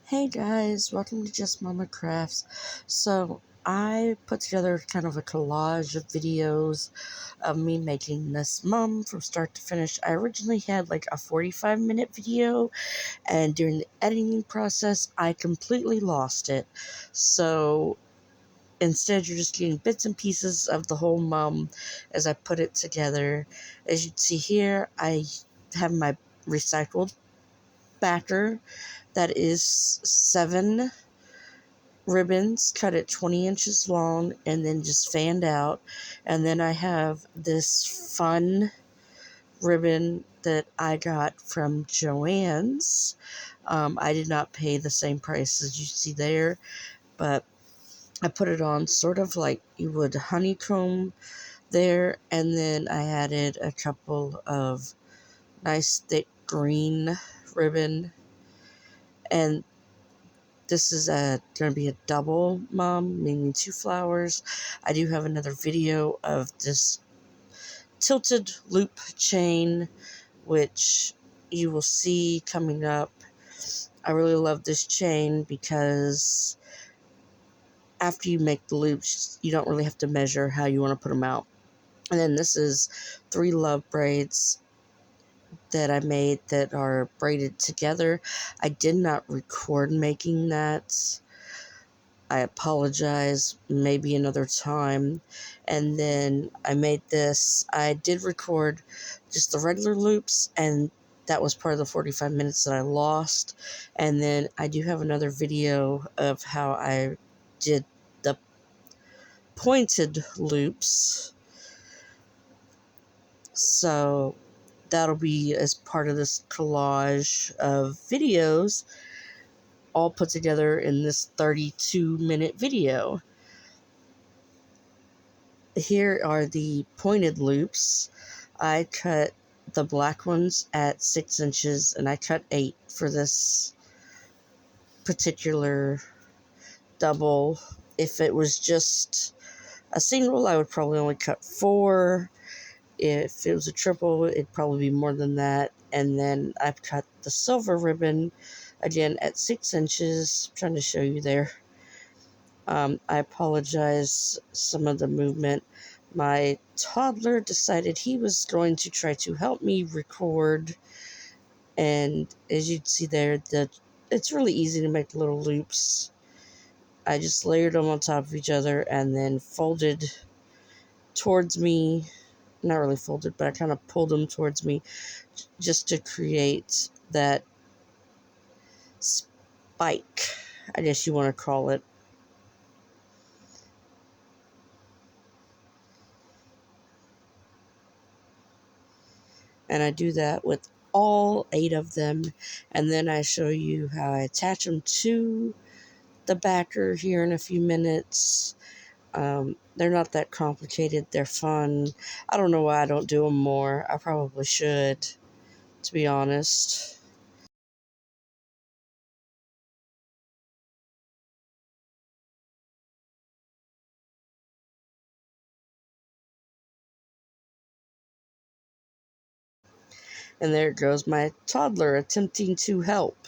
Hey guys, welcome to Just Mama Crafts. So, I put together kind of a collage of videos of me making this mum from start to finish. I originally had like a 45-minute video, and during the editing process, I completely lost it. So, instead, you're just getting bits and pieces of the whole mum as I put it together. As you can see here, I have my recycled backer that is 7 ribbons cut at 20 inches long and then just fanned out. And then I have this fun ribbon that I got from Joann's. I did not pay the same price as you see there, but I put it on sort of like you would honeycomb there. And then I added a couple of nice thick green ribbon, and this is going to be a double mum, meaning 2 flowers. I do have another video of this tilted loop chain, which you will see coming up. I really love this chain because after you make the loops, you don't really have to measure how you want to put them out. And then this is 3 love braids that I made that are braided together. I did not record making that. I apologize, maybe another time. And then I made this. I did record just the regular loops, and that was part of the 45 minutes that I lost. And then I do have another video of how I did the pointed loops. So that'll be as part of this collage of videos, all put together in this 32-minute video. Here are the pointed loops. I cut the black ones at 6 inches, and I cut 8 for this particular double. If it was just a single, I would probably only cut 4. If it was a triple, it'd probably be more than that. And then I've cut the silver ribbon again at 6 inches. I'm trying to show you there. I apologize some of the movement. My toddler decided he was going to try to help me record, and as you can see there, it's really easy to make little loops. I just layered them on top of each other and then folded towards me. Not really folded, but I kind of pulled them towards me just to create that spike, I guess you want to call it. And I do that with all 8 of them, and then I show you how I attach them to the backer here in a few minutes. They're not that complicated. They're fun. I don't know why I don't do them more. I probably should, to be honest. And there goes my toddler attempting to help.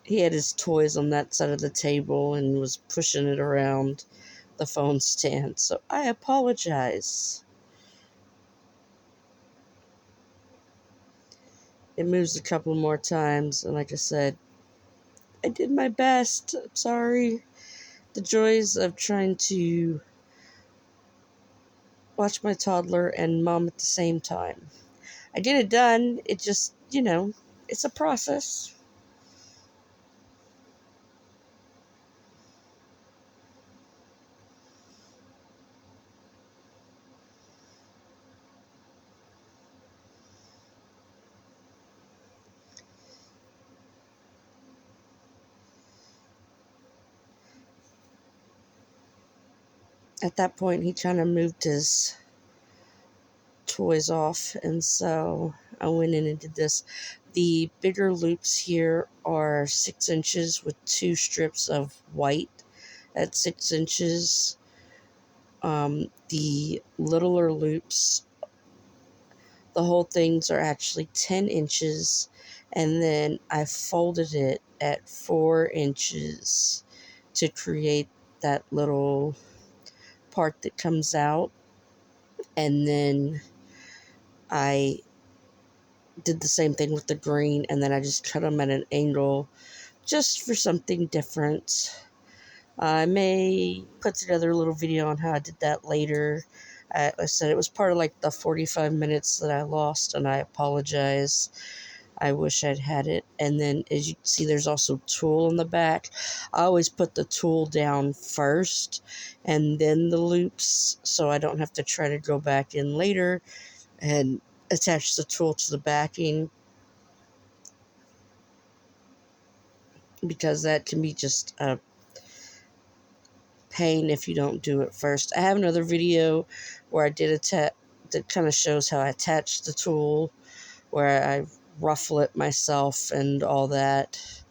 He had his toys on that side of the table and was pushing it around the phone stand, so I apologize. It moves a couple more times, and like I said, I did my best. I'm sorry. The joys of trying to watch my toddler and mom at the same time. I get it done. It just, it's a process. At that point, he kind of moved his toys off, and so I went in and did this. The bigger loops here are 6 inches with 2 strips of white at 6 inches. The littler loops, the whole things are actually 10 inches, and then I folded it at 4 inches to create that little part that comes out, and then I did the same thing with the green, and then I just cut them at an angle just for something different. I may put together a little video on how I did that later. I said it was part of like the 45 minutes that I lost, and I apologize. I wish I'd had it. And then, as you can see, there's also tulle in the back. I always put the tulle down first and then the loops, so I don't have to try to go back in later and attach the tulle to the backing, because that can be just a pain if you don't do it first. I have another video where I did that kind of shows how I attach the tulle, where I ruffle it myself and all that.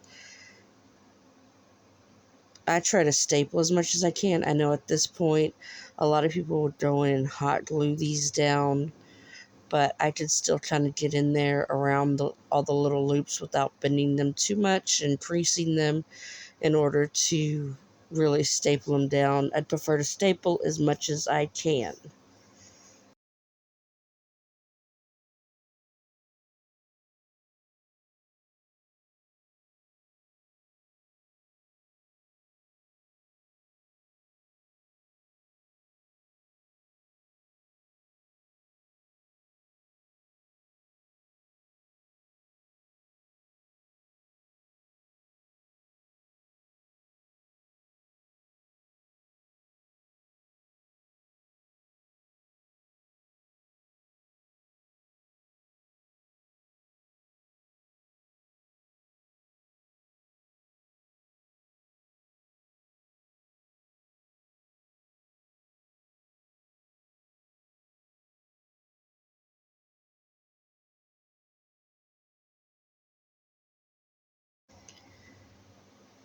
I try to staple as much as I can. I know at this point a lot of people would go in and hot glue these down, but I could still kind of get in there around all the little loops without bending them too much and creasing them in order to really staple them down. I'd prefer to staple as much as I can.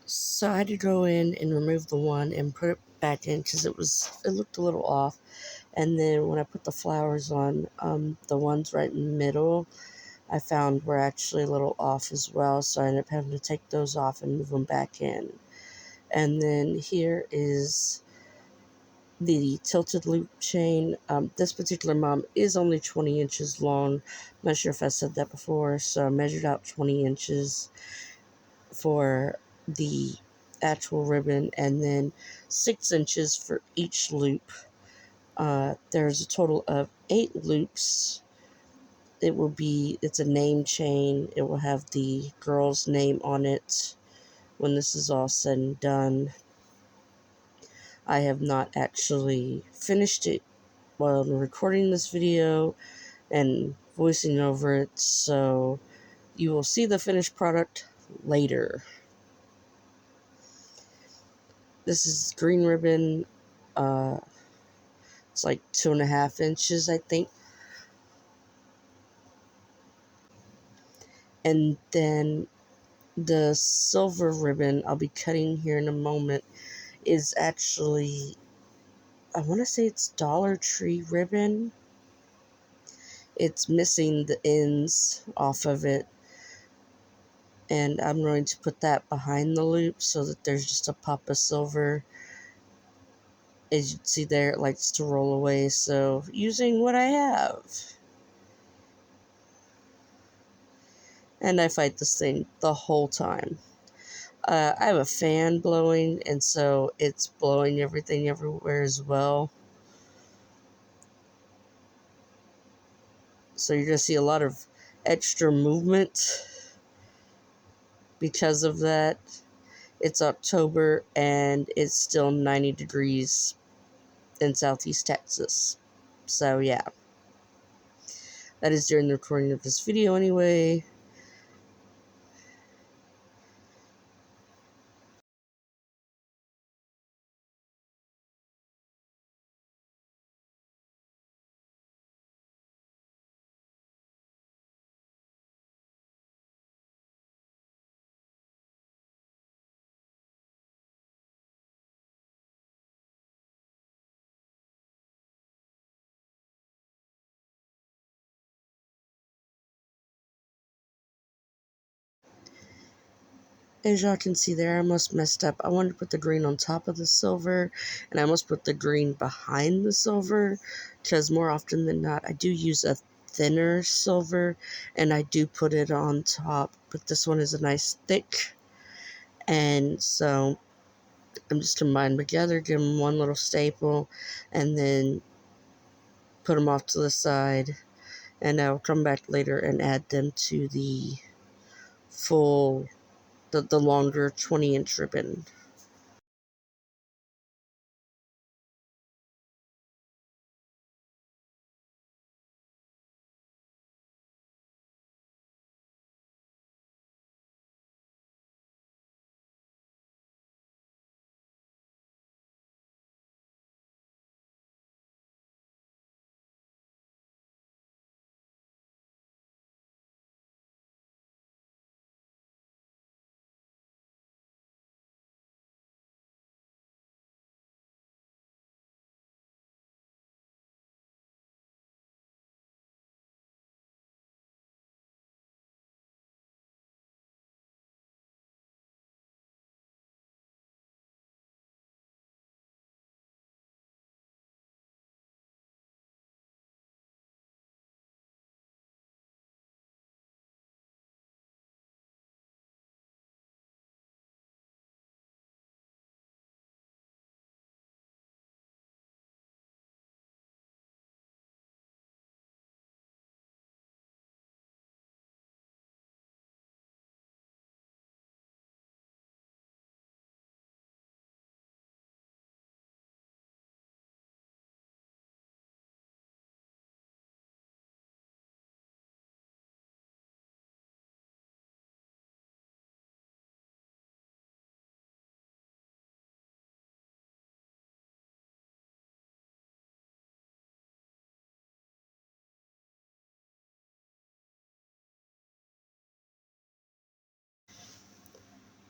So I had to go in and remove the one and put it back in because it looked a little off. And then when I put the flowers on, the ones right in the middle, I found were actually a little off as well. So I ended up having to take those off and move them back in. And then here is the tilted loop chain. This particular mom is only 20 inches long. I'm not sure if I said that before. So I measured out 20 inches for the actual ribbon, and then 6 inches for each loop. There's a total of 8 loops. It's a name chain. It will have the girl's name on it when this is all said and done. I have not actually finished it while I'm recording this video and voicing over it, so you will see the finished product later. This is green ribbon. It's like 2.5 inches, I think. And then the silver ribbon I'll be cutting here in a moment is actually, I want to say it's Dollar Tree ribbon. It's missing the ends off of it, and I'm going to put that behind the loop so that there's just a pop of silver. As you can see there, it likes to roll away, so using what I have. And I fight this thing the whole time. I have a fan blowing, and so it's blowing everything everywhere as well. So you're going to see a lot of extra movement because of that. It's October, and it's still 90 degrees in Southeast Texas. So yeah, that is during the recording of this video anyway. As y'all can see there, I almost messed up. I wanted to put the green on top of the silver, and I almost put the green behind the silver, because more often than not, I do use a thinner silver, and I do put it on top, but this one is a nice thick, and so I'm just combining them together, give them one little staple, and then put them off to the side, and I'll come back later and add them to the full, the longer 20-inch ribbon.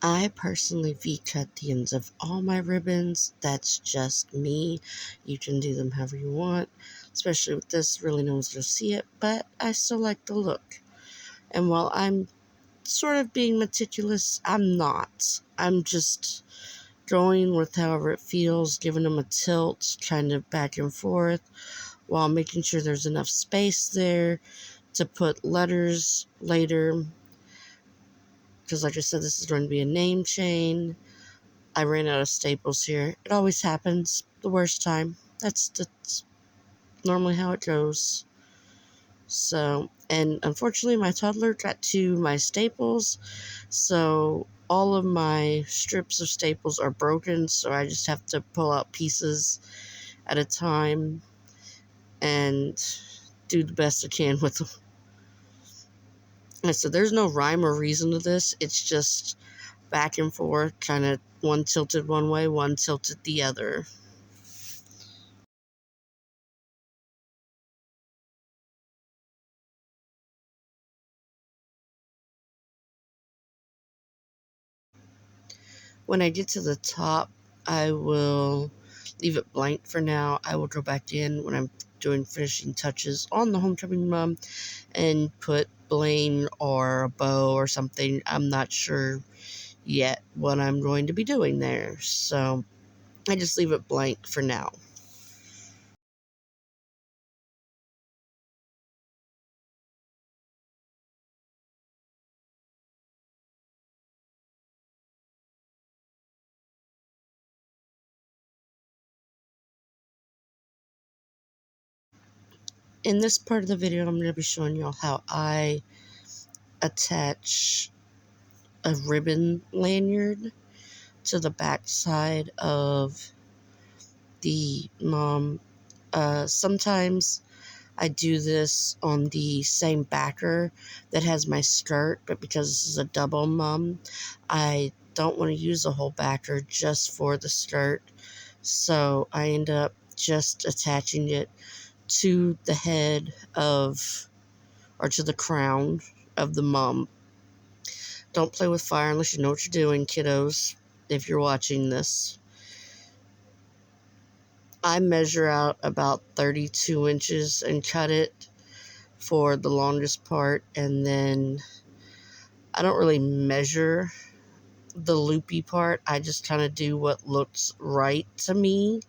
I personally V-cut the ends of all my ribbons. That's just me. You can do them however you want, especially with this, really no one's going to see it, but I still like the look. And while I'm sort of being meticulous, I'm not. I'm just going with however it feels, giving them a tilt, kind of back and forth, while making sure there's enough space there to put letters later. Because like I said, this is going to be a name chain. I ran out of staples here. It always happens. The worst time. That's normally how it goes. So, and unfortunately, my toddler got to my staples. So, all of my strips of staples are broken. So, I just have to pull out pieces at a time and do the best I can with them. And so, there's no rhyme or reason to this. It's just back and forth, kind of one tilted one way, one tilted the other. When I get to the top, I will leave it blank for now. I will go back in when I'm doing finishing touches on the Homecoming Mom and put bling or a bow or something. I'm not sure yet what I'm going to be doing there, so I just leave it blank for now. In this part of the video, I'm going to be showing y'all how I attach a ribbon lanyard to the back side of the mom. Sometimes I do this on the same backer that has my skirt, but because this is a double mum, I don't want to use a whole backer just for the skirt. So I end up just attaching it to the head of, or to the crown of the mum. Don't play with fire unless you know what you're doing, kiddos, if you're watching this. I measure out about 32 inches and cut it for the longest part, and then I don't really measure the loopy part. I just kind of do what looks right to me.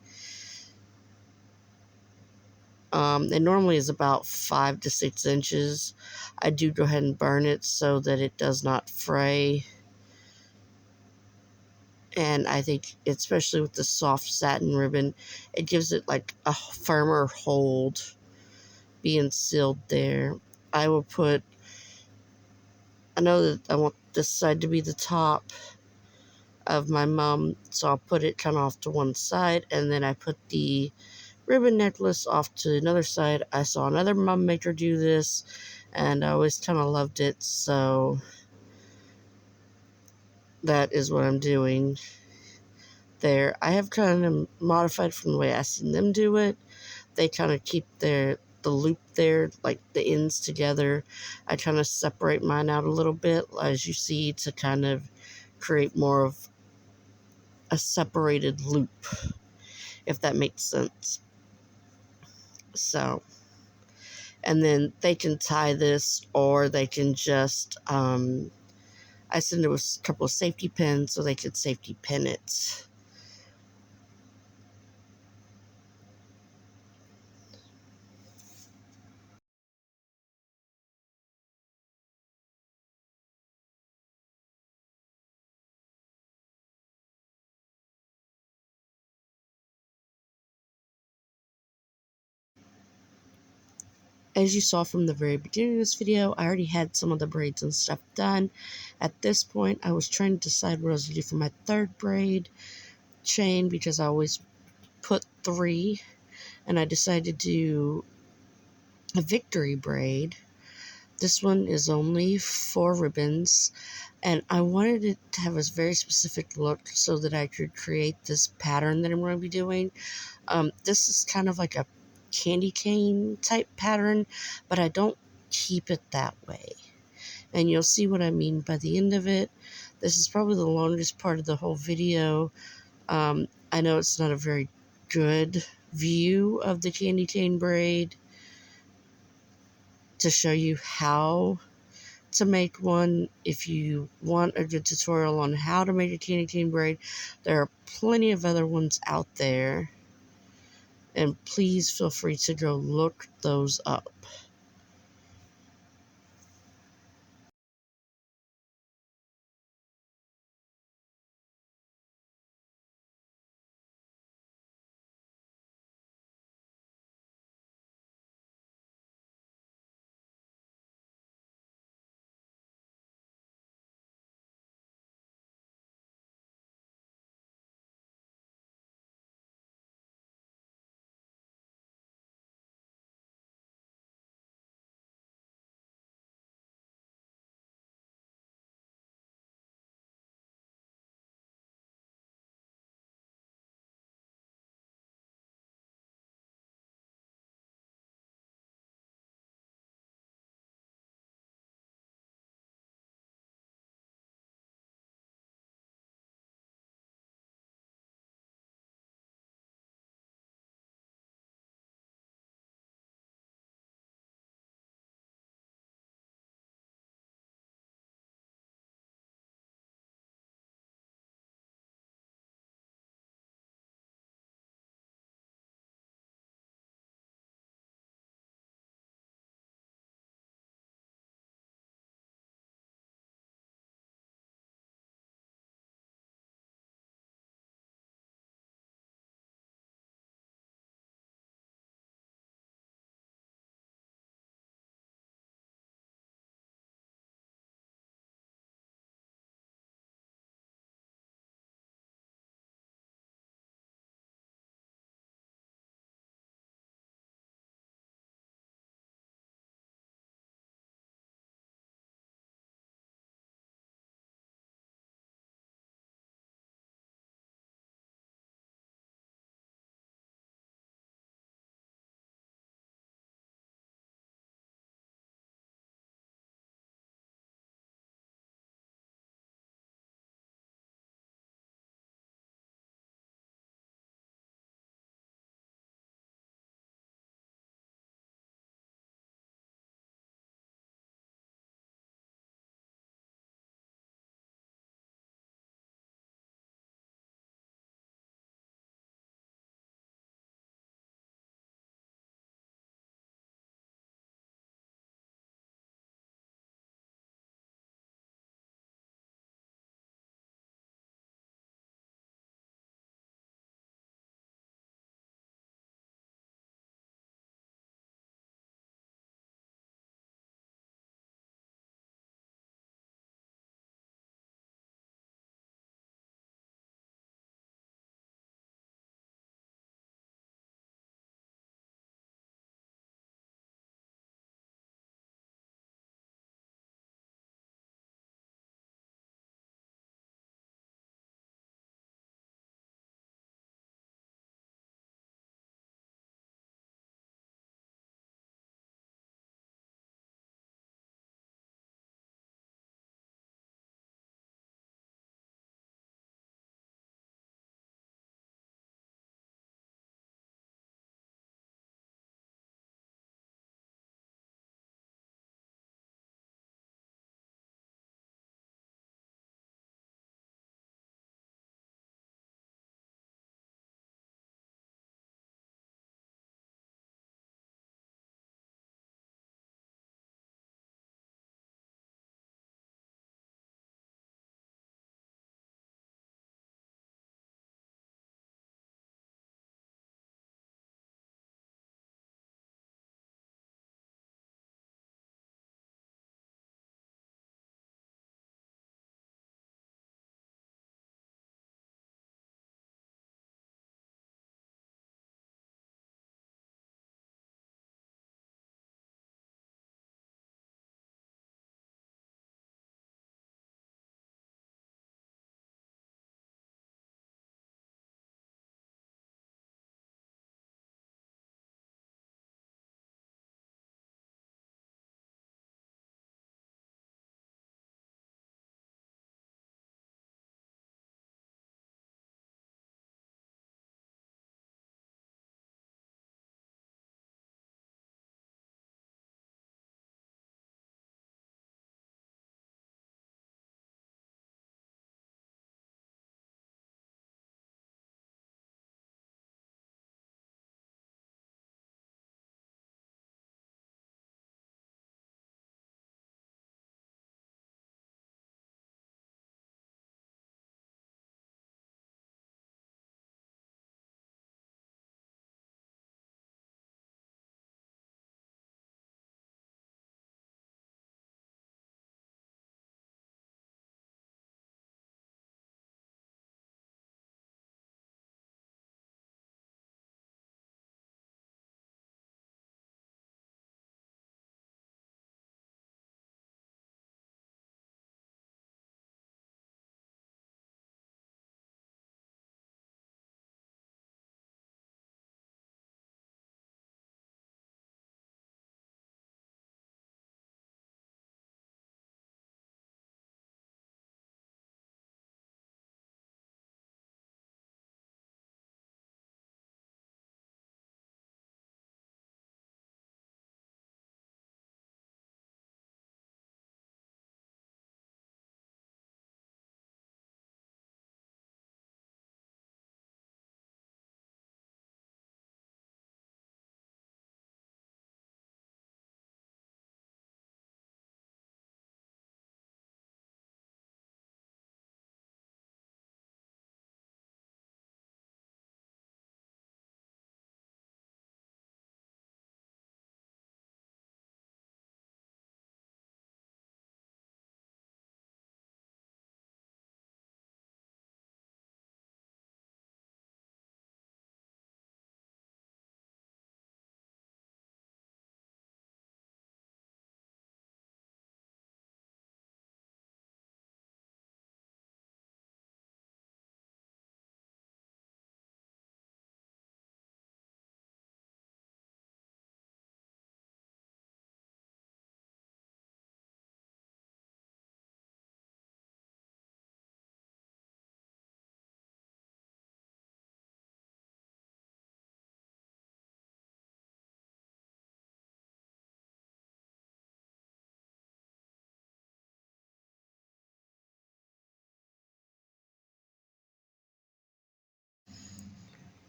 It normally is about 5 to 6 inches. I do go ahead and burn it so that it does not fray. And I think, especially with the soft satin ribbon, it gives it like a firmer hold being sealed there. I will put, I know that I want this side to be the top of my mum, so I'll put it kind of off to one side, and then I put the ribbon necklace off to another side. I saw another mum maker do this, and I always kind of loved it, so that is what I'm doing there. I have kind of modified from the way I seen them do it. They kind of keep the loop there, like the ends together. I kind of separate mine out a little bit, as you see, to kind of create more of a separated loop, if that makes sense. So, and then they can tie this, or they can just, I send it with a couple of safety pins so they could safety pin it. As you saw from the very beginning of this video, I already had some of the braids and stuff done. At this point, I was trying to decide what I was going to do for my third braid chain, because I always put 3, and I decided to do a victory braid. This one is only 4 ribbons, and I wanted it to have a very specific look so that I could create this pattern that I'm going to be doing. This is kind of like a candy cane type pattern, but I don't keep it that way. And you'll see what I mean by the end of it. This is probably the longest part of the whole video. I know it's not a very good view of the candy cane braid to show you how to make one. If you want a good tutorial on how to make a candy cane braid, there are plenty of other ones out there, and please feel free to go look those up.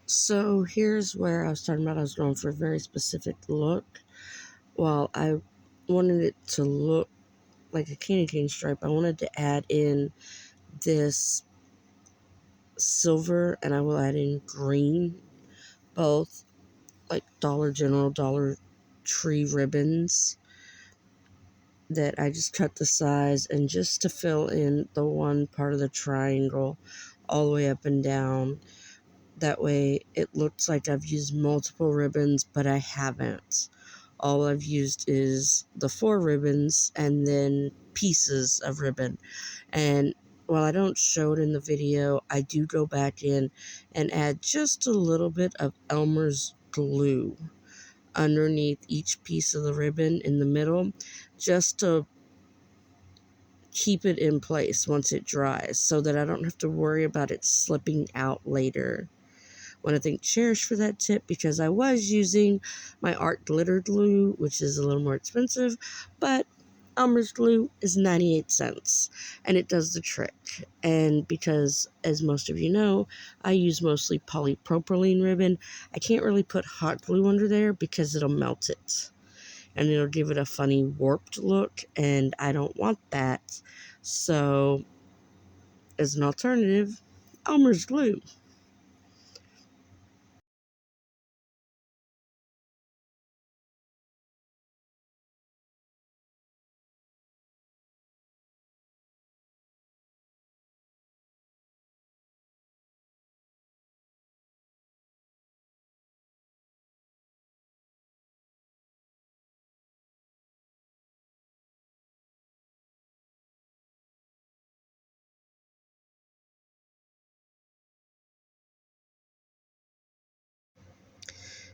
So here's where I was talking about I was going for a very specific look. Well, I wanted it to look like a candy cane stripe. I wanted to add in this silver, and I will add in green, both like Dollar General, Dollar Tree ribbons that I just cut the size, and just to fill in the one part of the triangle all the way up and down. That way it looks like I've used multiple ribbons, but I haven't. All I've used is the 4 ribbons and then pieces of ribbon. And while I don't show it in the video, I do go back in and add just a little bit of Elmer's glue underneath each piece of the ribbon in the middle, just to keep it in place once it dries, so that I don't have to worry about it slipping out later. I want to thank Cherish for that tip, because I was using my art glitter glue, which is a little more expensive, but Elmer's glue is 98 cents and it does the trick. And because, as most of you know, I use mostly polypropylene ribbon, I can't really put hot glue under there because it'll melt it and it'll give it a funny warped look, and I don't want that. So, as an alternative, Elmer's glue.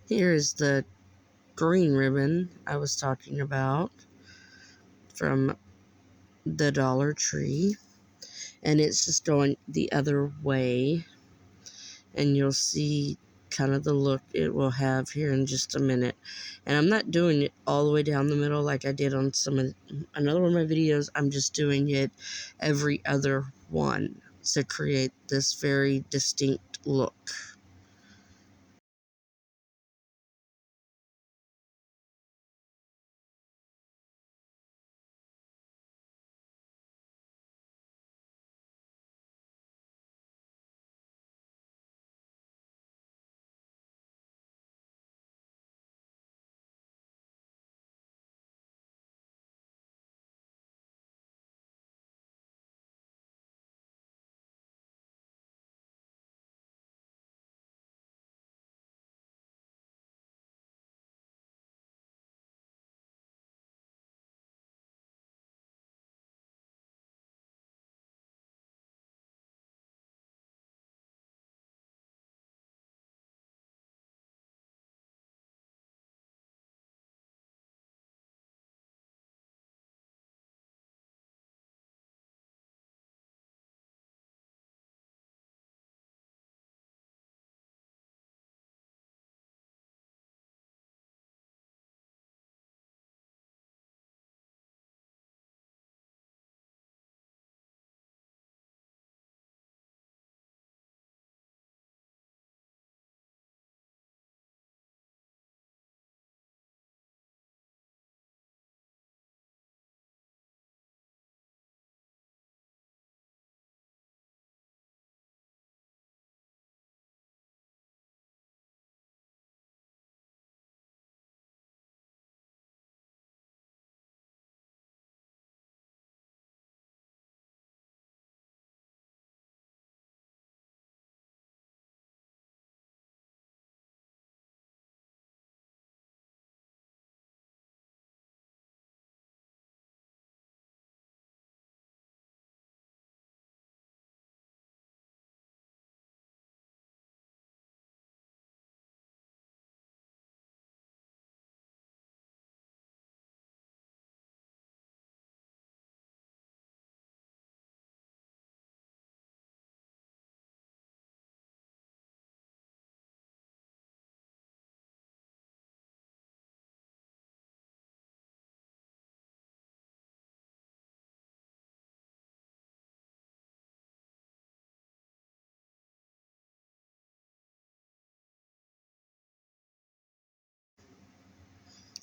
Here's the green ribbon I was talking about from the Dollar Tree, and it's just going the other way, and you'll see kind of the look it will have here in just a minute. And I'm not doing it all the way down the middle like I did on another one of my videos. I'm just doing it every other one to create this very distinct look.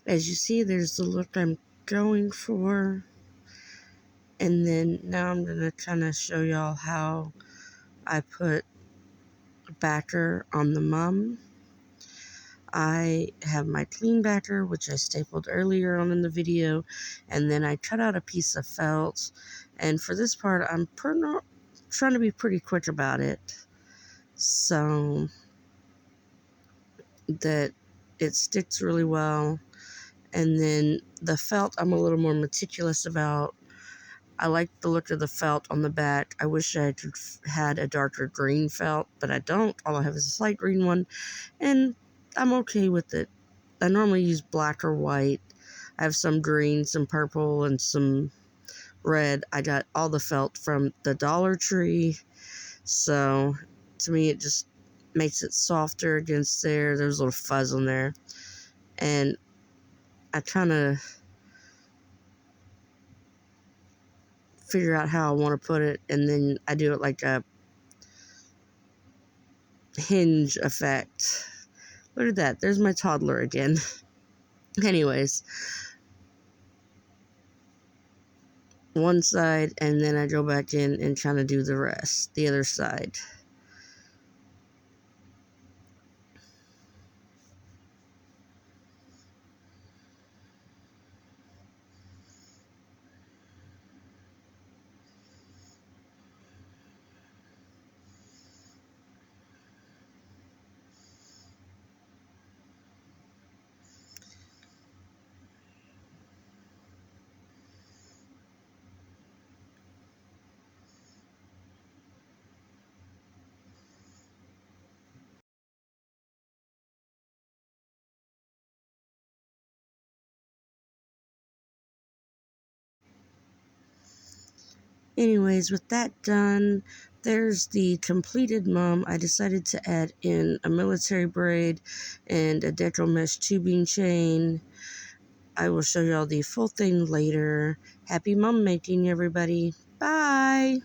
As you see, there's the look I'm going for. And then now I'm going to kind of show y'all how I put backer on the mum. I have my clean backer, which I stapled earlier on in the video, and then I cut out a piece of felt. And for this part, I'm trying to be pretty quick about it, so that it sticks really well. And then the felt, I'm a little more meticulous about. I like the look of the felt on the back. I wish I had a darker green felt, but I don't. All I have is a slight green one, and I'm okay with it. I normally use black or white. I have some green, some purple, and some red. I got all the felt from the Dollar Tree, so to me it just makes it softer against there. There's a little fuzz on there, and I kind of figure out how I want to put it, and then I do it like a hinge effect. Look at that. There's my toddler again. Anyways, one side, and then I go back in and kind of do the rest, the other side. Anyways, with that done, there's the completed mum. I decided to add in a military braid and a deco mesh tubing chain. I will show y'all the full thing later. Happy mum making, everybody. Bye!